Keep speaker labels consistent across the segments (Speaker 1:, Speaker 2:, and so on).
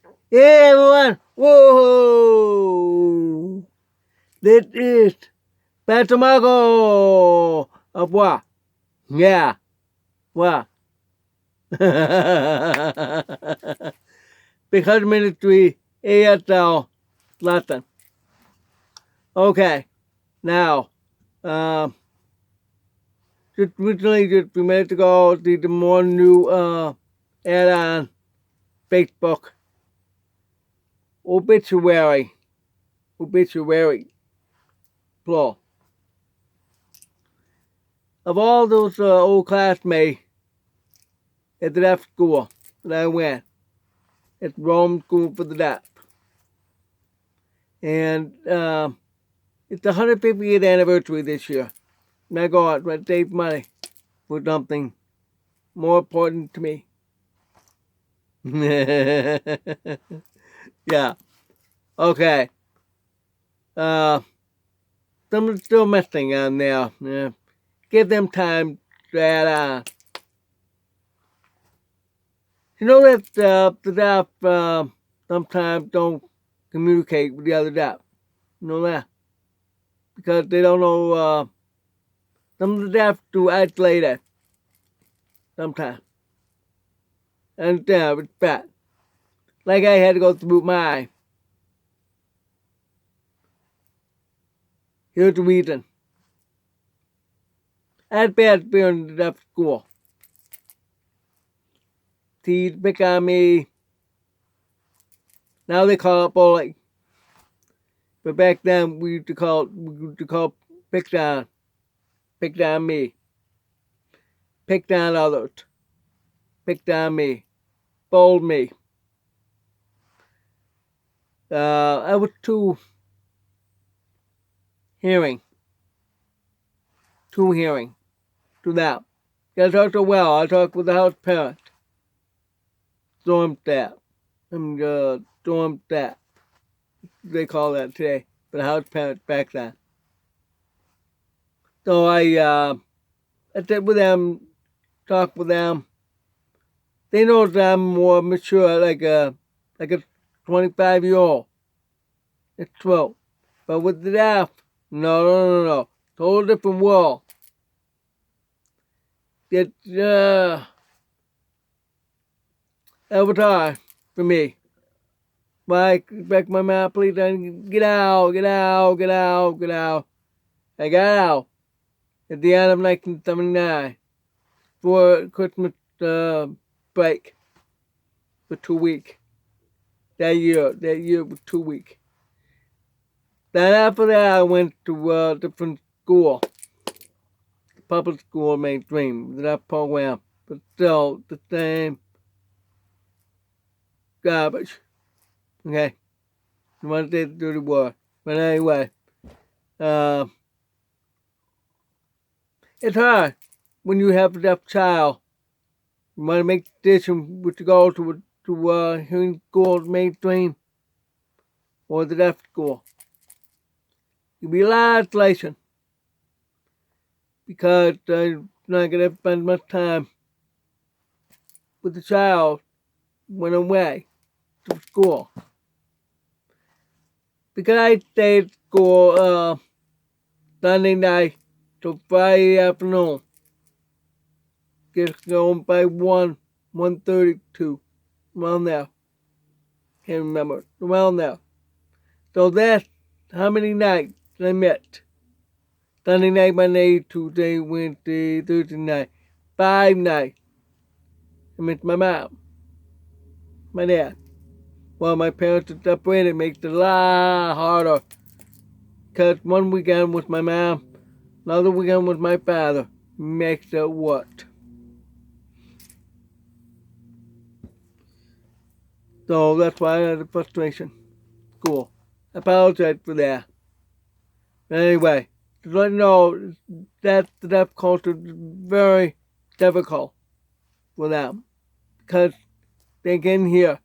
Speaker 1: Hey everyone! Whoa! This is Pastor Marco of what? Yeah, what? Because Ministry ASL lesson. Okay, now, just recently, just a few minutes ago, the more new ad on Facebook. Obituary, plural. Of all those old classmates at the deaf school that I went, at Rome School for the Deaf. And it's the 150th anniversary this year. My God, I saved money for something more important to me. Yeah. Okay. Someone's still missing on there. Yeah. Give them time to add on. You know that the deaf sometimes don't communicate with the other deaf. You know that? Because they don't know, some of the deaf do isolated sometimes. And it's bad. Like I had to go through mine. Here's the reason. I had bad experience in deaf school. Teachers pick on me. Now they call it bullying. But back then we used to call picked on me. Picked on others. Picked on me. Bullied me. I was too hearing to that. I talked so well. I talked with the house parent. Storm staff. Storm staff. They call that today. But the house parents back then. So I sit with them, talk with them. They know that I'm more mature, like a 25-year-old. It's true. But with the deaf, no. Total different world. It's avatar for me. Mike, back my mouth, please. Get out. I got out at the end of 1979 for Christmas break for 2 weeks. That year was 2 weeks. Then after that, I went to a different school, public school, mainstream, that program, but still the same garbage. Okay, you want to say the dirty word, but anyway, it's hard when you have a deaf child. You want to make the decision which to go to hearing school, mainstream, or the deaf school. You'll be a lot of isolation because you're not going to spend much time with the child when away to school. Because I stayed at school Sunday night till Friday afternoon. Just going by 1:32, around there. Can't remember, around there. So that's how many nights I missed. Sunday night, Monday, Tuesday, Wednesday, Thursday night. 5 nights. I missed my mom, my dad. Well, my parents are separated. It makes it a lot harder. Because one weekend with my mom, another weekend with my father. Makes it what? So that's why I had a frustration. Cool. I apologize for that. But anyway, just let you know that the deaf culture is very difficult for them. Because they can hear.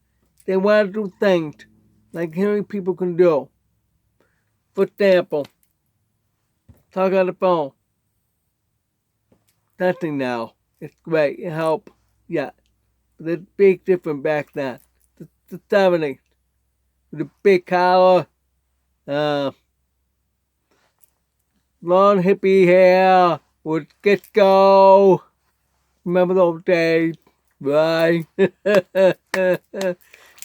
Speaker 1: They want to do things like hearing people can do. For example, talk on the phone. Nothing now. It's great. It helps. Yeah. But it's big different back then. the 70s. With a big collar, long hippie hair, would get go. Remember those days, right?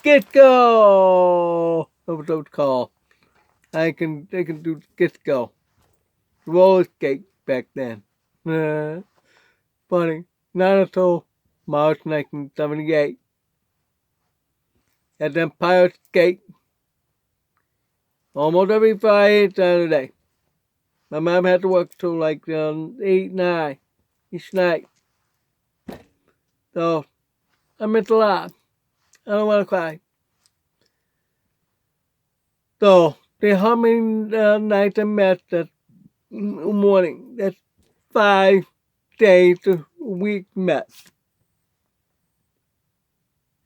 Speaker 1: Get go. That was what it's called. They can do get go. Roller skate back then. Funny. Not until March 1978. At the Empire Skate. Almost every Friday and Saturday. My mom had to work till like 8, 9 each night. So I missed a lot. I don't want to cry. So the how many nights I missed that morning? That's 5 days a week missed.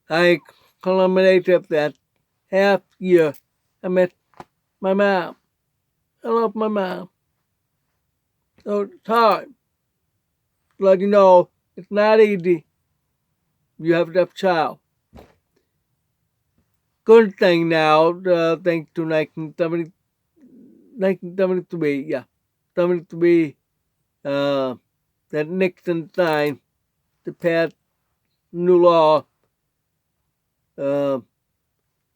Speaker 1: I culminated that half year. I met my mom. I love my mom. So it's hard. Let you know, it's not easy. You have to have a child. Good thing now, thanks to 1973, yeah. 73, that Nixon signed to pass new law,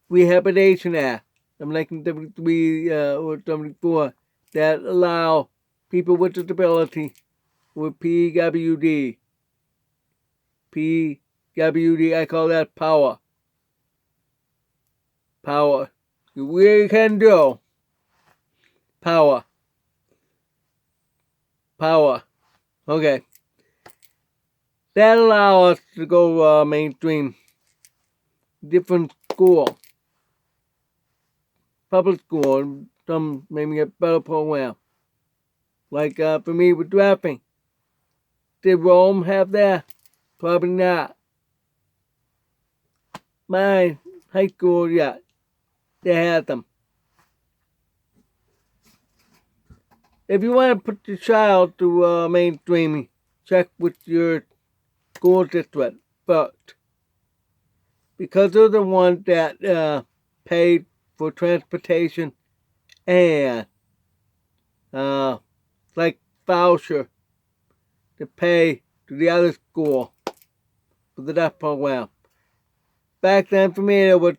Speaker 1: Rehabilitation Act of 1973 or 74 that allow people with disability with PWD. PWD, I call that power. Power. You really can do. Power. Power. Okay. That allow us to go mainstream. Different school. Public school. Some maybe a better program. Like for me with drafting. Did Rome have that? Probably not. My high school, yeah. They had them. If you want to put your child to mainstream, check with your school district first. Because they're the ones that paid for transportation and like voucher to pay to the other school for the deaf program. Back then for me it was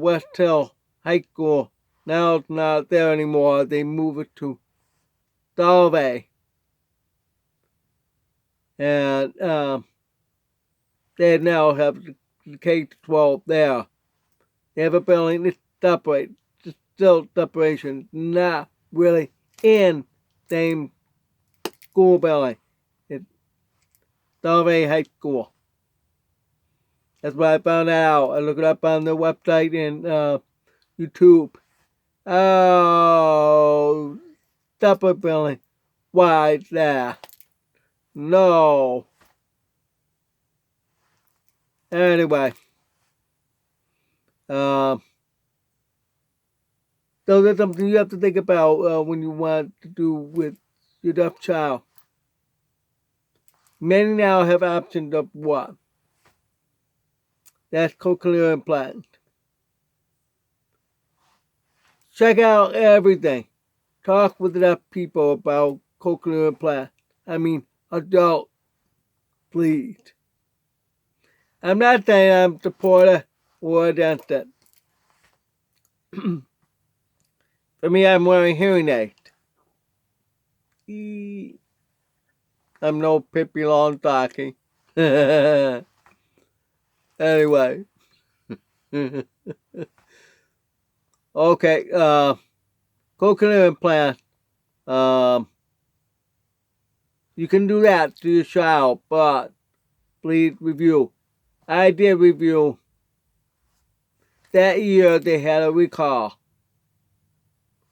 Speaker 1: West Hill High School. Now it's not there anymore. They moved it to Solvay. And they now have the K-12 there. They have a building that's separate. It's still separation. Not really in same school building. It's Solvay High School. That's what I found out. I looked it up on the website and YouTube. Oh, separate building. Why is that? No. Anyway. So that's something you have to think about when you want to do with your deaf child. Many now have options of what? That's cochlear implant. Check out everything. Talk with deaf people about cochlear implant. I mean, adult, please. I'm not saying I'm a supporter or against it. For me, I'm wearing hearing aids. I'm no Pippi Longstocking. Anyway. Okay, cochlear implant. You can do that to your child, but please review. I did review. That year they had a recall.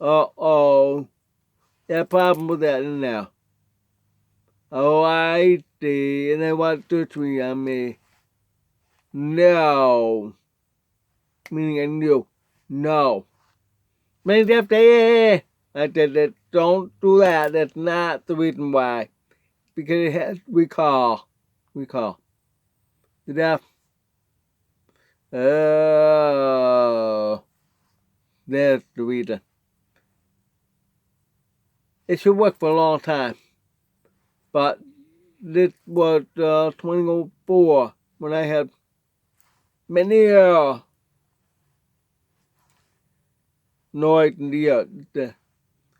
Speaker 1: Uh-oh. That problem with that in there. Oh, I see. And they want surgery on me. No. Meaning I knew. No. Many deaf say, I said, don't do that. That's not the reason why. Because it has recall. The deaf. That's the reason. It should work for a long time. But this was 2004 when I had many noise in the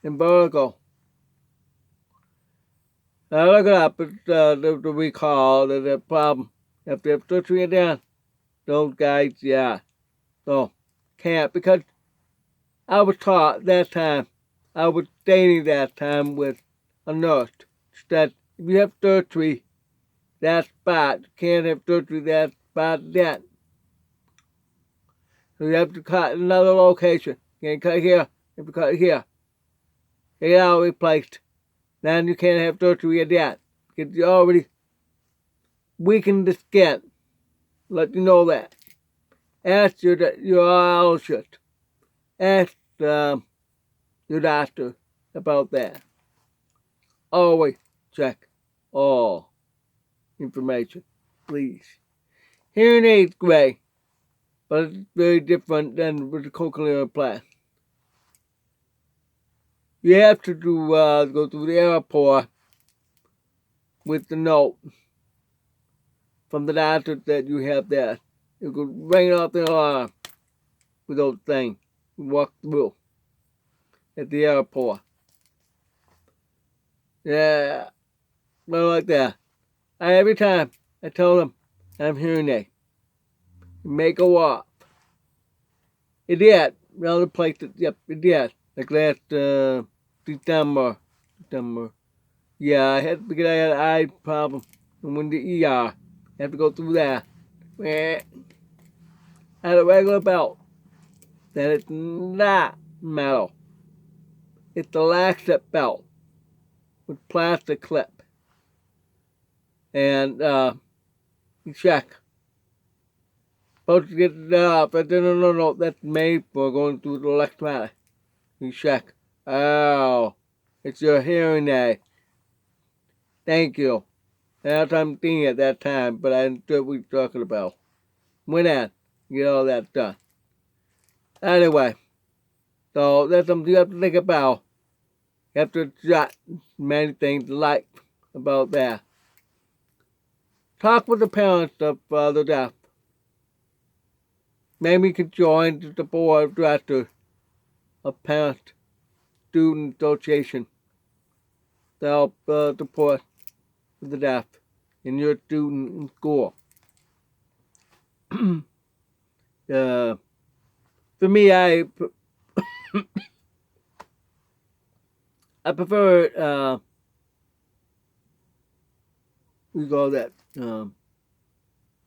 Speaker 1: umbilical. I look it up, it's the recall, the problem. If they have surgery again, those guys, yeah. So, can't, because I was taught that time, I was dating that time with a nurse, that if you have surgery, that spot, you can't have surgery that spot then. So you have to cut another location. You can't cut here, you have to cut here. Get it all replaced. Then you can't have surgery again, because you already weakened the skin. Let you know that. Ask your allergist. Ask your doctor about that. Always check all information, please. Hearing aids great, but it's very different than with the cochlear implant. You have to go through the airport with the note from the doctor that you have that. You could ring off the alarm with those things. You walk through at the airport. Yeah, well, like that. Every time I tell them I'm hearing aid, it may go off. It did. The other places, yep, it did. Like last December. Yeah, I had because I had an eye problem and went to the ER. I have to go through that. I had a regular belt. That it's not metal. It's a laxate belt with plastic clip. And you check. Supposed to get it up, but no, that's made for going through the electronic. You check. Oh, it's your hearing aid. Thank you. That's what I'm thinking at that time, but I understood what you were talking about. Went in, get all that done. Anyway, so that's something you have to think about. You have to adjust many things like about that. Talk with the parents of the deaf. Maybe you can join the board of directors of Parent Student Association to help support the deaf in your student in school. For me, I prefer we call that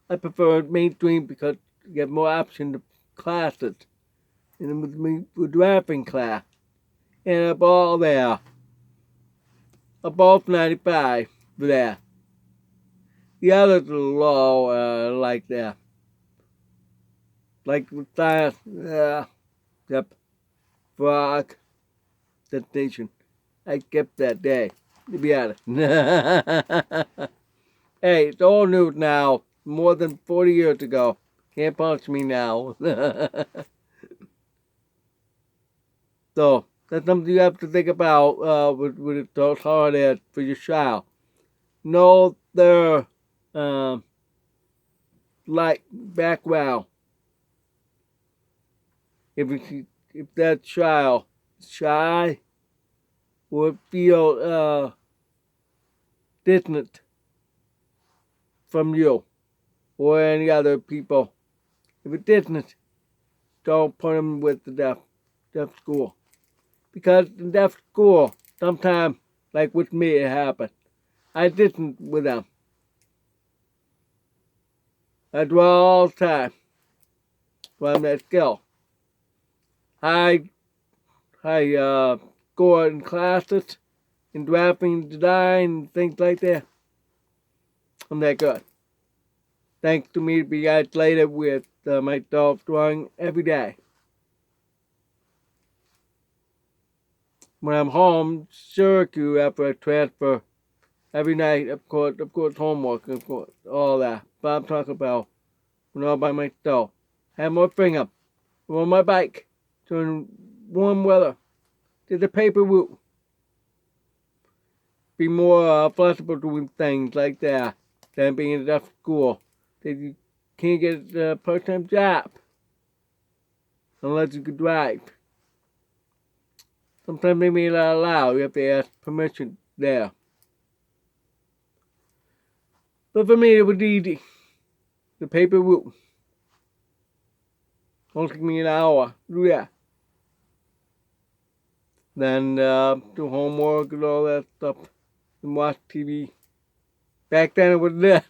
Speaker 1: I prefer mainstream because you get more options of classes. And with me, with drafting class, and a ball there, a ball 95 for that. The others are low, like that. Like with science, yep, frog, sensation. I kept that day, to be honest. Hey, it's all news now, more than 40 years ago. Can't punch me now. So, that's something you have to think about with those holidays for your child. Know their like background. If that child is shy or feel distant from you or any other people, if it's distant, don't put them with the deaf school. Because in deaf school, sometimes, like with me, it happened. I distant with them. I dwell all the time from that skill. I go in classes in drafting design, things like that. I'm that good. Thanks to me to be isolated with myself drawing every day. When I'm home, Syracuse after I transfer every night, of course, homework, of course, all that. But I'm talking about when I'm all by myself. Have more freedom. I'm on my bike, during warm weather. Get the paper route. Be more flexible doing things like that than being at school. That you can't get a part-time job unless you can drive. Sometimes they may not allow. You have to ask permission there. But for me, it was easy. The paper route. Only took me an hour to do that. Then do homework and all that stuff. And watch TV. Back then it was this.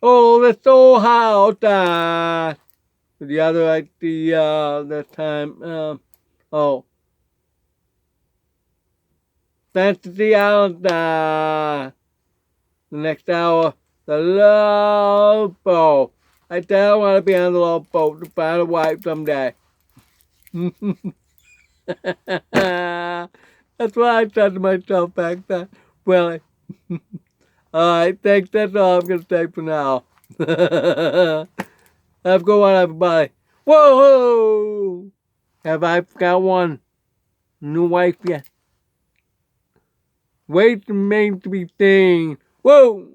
Speaker 1: Oh, it's so hot. The other idea that time. Fantasy Island. The next hour, the love boat. I tell I want to be on the love boat to find a wife someday. That's what I said to myself back then. Really. Alright, thanks. That's all I'm going to say for now. Have a good one, everybody. Whoa! Have I got one new wife yet? Wait remains to be seen. Whoa!